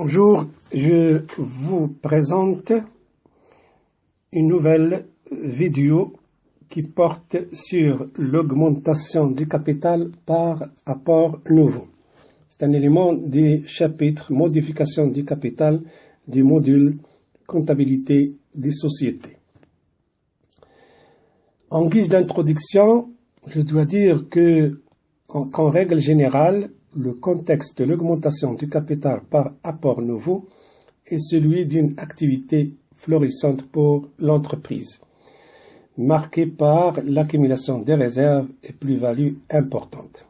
Bonjour, je vous présente une nouvelle vidéo qui porte sur l'augmentation du capital par apport nouveau. C'est un élément du chapitre modification du capital du module comptabilité des sociétés. En guise d'introduction, je dois dire qu'en règle générale, le contexte de l'augmentation du capital par apport nouveau est celui d'une activité florissante pour l'entreprise, marquée par l'accumulation des réserves et plus-values importantes.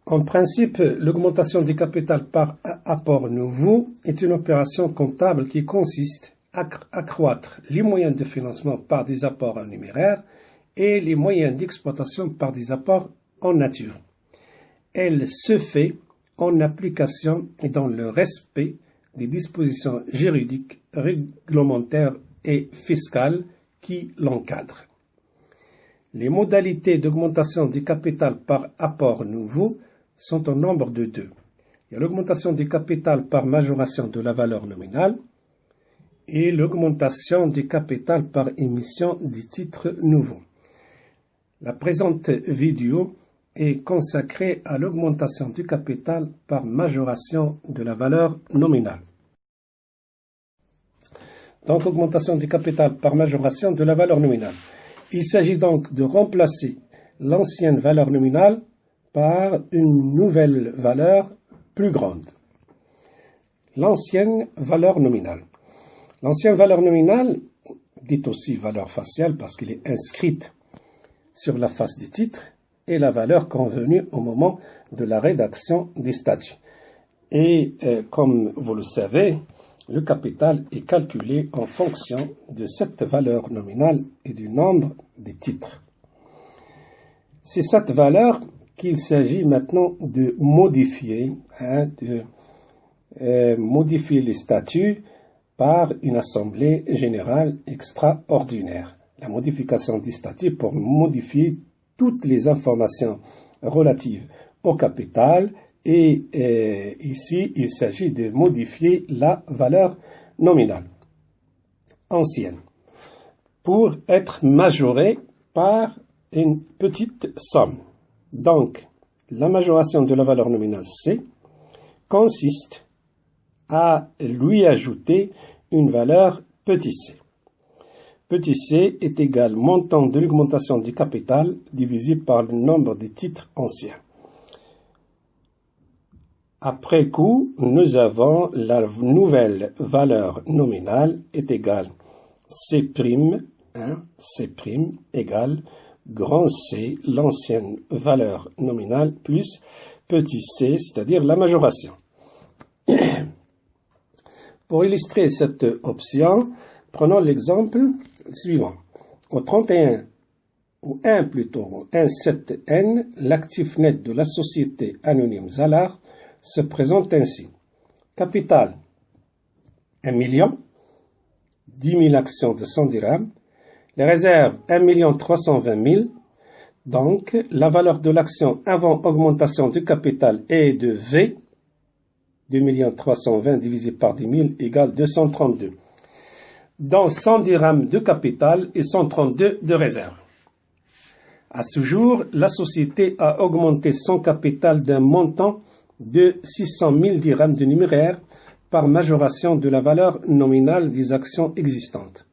En principe, l'augmentation du capital par apport nouveau est une opération comptable qui consiste à accroître les moyens de financement par des apports en numéraire et les moyens d'exploitation par des apports en nature. Elle se fait en application et dans le respect des dispositions juridiques, réglementaires et fiscales qui l'encadrent. Les modalités d'augmentation du capital par apport nouveau sont au nombre de deux. Il y a l'augmentation du capital par majoration de la valeur nominale et l'augmentation du capital par émission des titres nouveaux. La présente vidéo est consacrée à l'augmentation du capital par majoration de la valeur nominale. Donc, augmentation du capital par majoration de la valeur nominale. Il s'agit donc de remplacer l'ancienne valeur nominale par une nouvelle valeur plus grande. L'ancienne valeur nominale. L'ancienne valeur nominale, dite aussi valeur faciale parce qu'elle est inscrite sur la face du titre, est la valeur convenue au moment de la rédaction des statuts. Et comme vous le savez, le capital est calculé en fonction de cette valeur nominale et du nombre des titres. C'est cette valeur qu'il s'agit maintenant de modifier, modifier les statuts par une assemblée générale extraordinaire. La modification des statuts pour modifier toutes les informations relatives au capital et ici, il s'agit de modifier la valeur nominale ancienne pour être majorée par une petite somme. Donc, la majoration de la valeur nominale C consiste à lui ajouter une valeur petit c. Petit c est égal au montant de l'augmentation du capital divisé par le nombre de titres anciens. Après coup, nous avons la nouvelle valeur nominale est égale C', C' égale grand C, l'ancienne valeur nominale, plus petit c, c'est-à-dire la majoration. Pour illustrer cette option, prenons l'exemple suivant. Au 31, ou 1/7N, l'actif net de la société anonyme Zalar se présente ainsi. Capital, 1 million, 10 000 actions de 100 dirhams. Les réserves, 1 320 000. Donc, la valeur de l'action avant augmentation du capital est de V, 2 320 divisé par 10 000 égale 232. Dans 100 dirhams de capital et 132 de réserve. À ce jour, la société a augmenté son capital d'un montant de 600 000 dirhams de numéraire par majoration de la valeur nominale des actions existantes.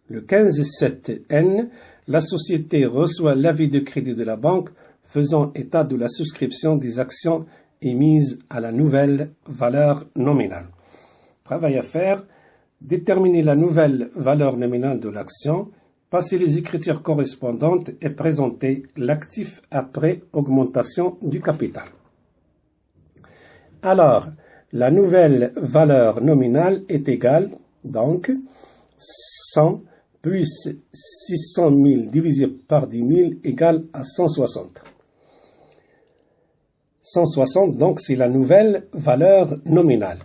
Le 15/7N, la société reçoit l'avis de crédit de la banque faisant état de la souscription des actions émises à la nouvelle valeur nominale. Travail à faire. Déterminer la nouvelle valeur nominale de l'action, passer les écritures correspondantes et présenter l'actif après augmentation du capital. Alors, la nouvelle valeur nominale est égale, donc, 100 plus 600 000 divisé par 10 000 égale à 160. 160, donc, c'est la nouvelle valeur nominale.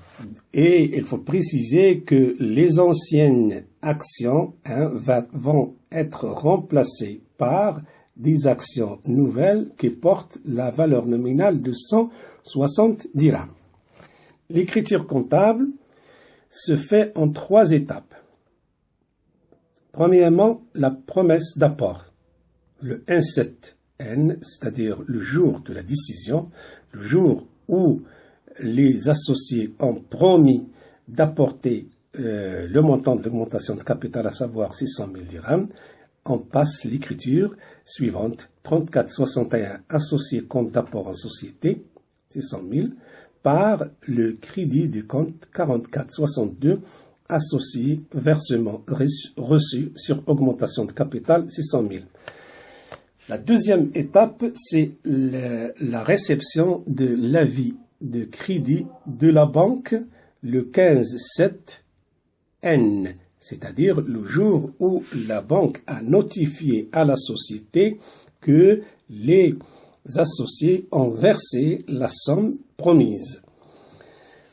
Et il faut préciser que les anciennes actions vont être remplacées par des actions nouvelles qui portent la valeur nominale de 160 dirhams. L'écriture comptable se fait en 3 étapes. Premièrement, la promesse d'apport. Le 1/7N, c'est-à-dire le jour de la décision, le jour où les associés ont promis d'apporter le montant de l'augmentation de capital, à savoir 600 000 dirhams, on passe l'écriture suivante. 3461 associé compte d'apport en société, 600 000, par le crédit du compte 4462 associé versement reçu sur augmentation de capital, 600 000. La deuxième étape, c'est la réception de l'avis de crédit de la banque le 15/7N, c'est-à-dire le jour où la banque a notifié à la société que les associés ont versé la somme promise.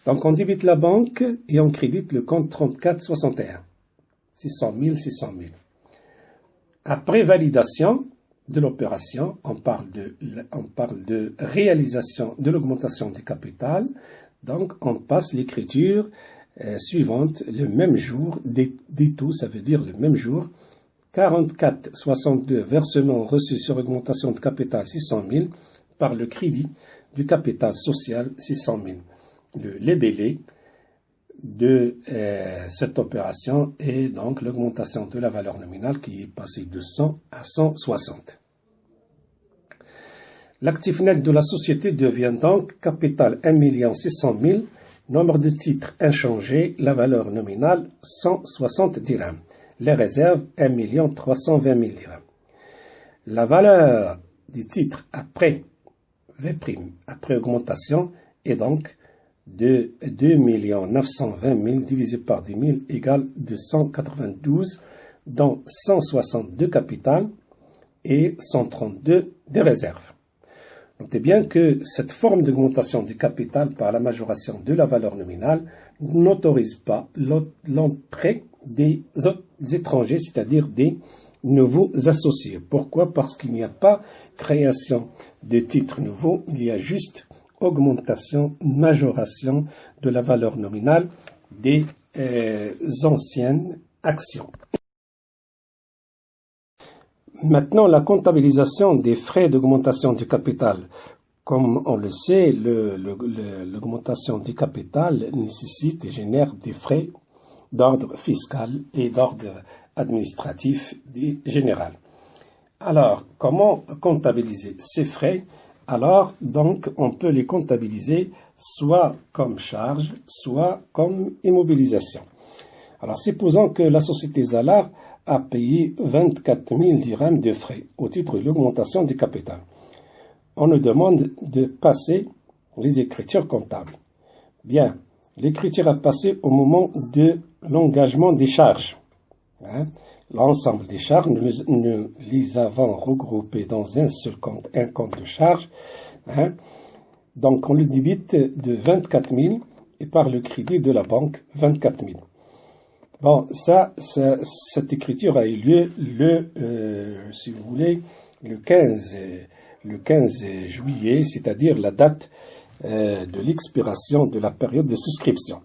Donc on débite la banque et on crédite le compte 3461, 600 000, 600 000. Après validation de l'opération, on parle de réalisation de l'augmentation du capital. Donc, on passe l'écriture suivante le même jour, dit tout, ça veut dire le même jour. 4462 versements reçus sur augmentation de capital 600 000 par le crédit du capital social 600 000. Le libellé de cette opération est donc l'augmentation de la valeur nominale qui est passée de 100 à 160. L'actif net de la société devient donc capital 1 600 000, nombre de titres inchangé, la valeur nominale 160 dirhams. Les réserves 1 320 000 dirhams. La valeur des titres après V', après augmentation, est donc de 2 920 000 divisé par 10 000 égale 292, dont 160 de capital et 132 de réserves. Notez bien que cette forme d'augmentation du capital par la majoration de la valeur nominale n'autorise pas l'entrée des étrangers, c'est-à-dire des nouveaux associés. Pourquoi? Parce qu'il n'y a pas création de titres nouveaux, il y a juste augmentation, majoration de la valeur nominale des anciennes actions. Maintenant, la comptabilisation des frais d'augmentation du capital. Comme on le sait, l'augmentation du capital nécessite et génère des frais d'ordre fiscal et d'ordre administratif général. Alors, comment comptabiliser ces frais? Alors, donc, on peut les comptabiliser soit comme charge, soit comme immobilisation. Alors, supposons que la société Zalar a payé 24 000 dirhams de frais au titre de l'augmentation du capital. On nous demande de passer les écritures comptables. Bien, l'écriture a passé au moment de l'engagement des charges. L'ensemble des charges, nous les avons regroupées dans un seul compte, un compte de charges. Donc, on le débite de 24 000 et par le crédit de la banque, 24 000. Bon, cette écriture a eu lieu si vous voulez, le 15 juillet, c'est-à-dire la date de l'expiration de la période de souscription.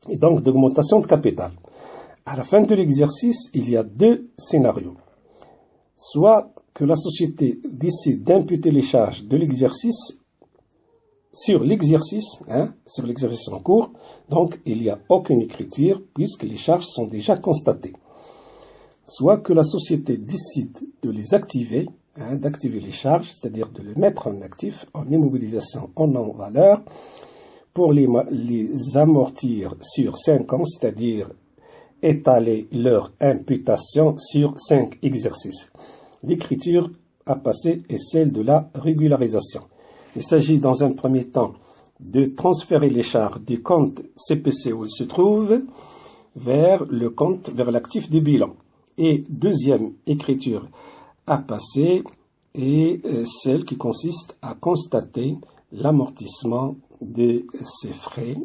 Et donc, d'augmentation de capital. À la fin de l'exercice, il y a 2 scénarios. Soit que la société décide d'imputer les charges de l'exercice sur l'exercice en cours, donc il n'y a aucune écriture puisque les charges sont déjà constatées. Soit que la société décide de les activer, d'activer les charges, c'est-à-dire de les mettre en actif, en immobilisation, en non-valeur, pour les amortir sur 5 ans, c'est-à-dire étaler leur imputation sur 5 exercices. L'écriture à passer est celle de la régularisation. Il s'agit dans un premier temps de transférer les charges du compte CPC où il se trouve vers l'actif du bilan. Et deuxième écriture à passer est celle qui consiste à constater l'amortissement de ces frais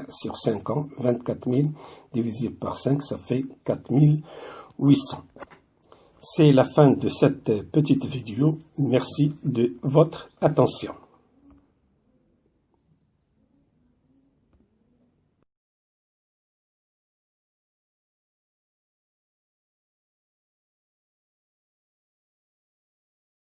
sur 5 ans, 24 000 divisé par 5, ça fait 4 800. C'est la fin de cette petite vidéo. Merci de votre attention.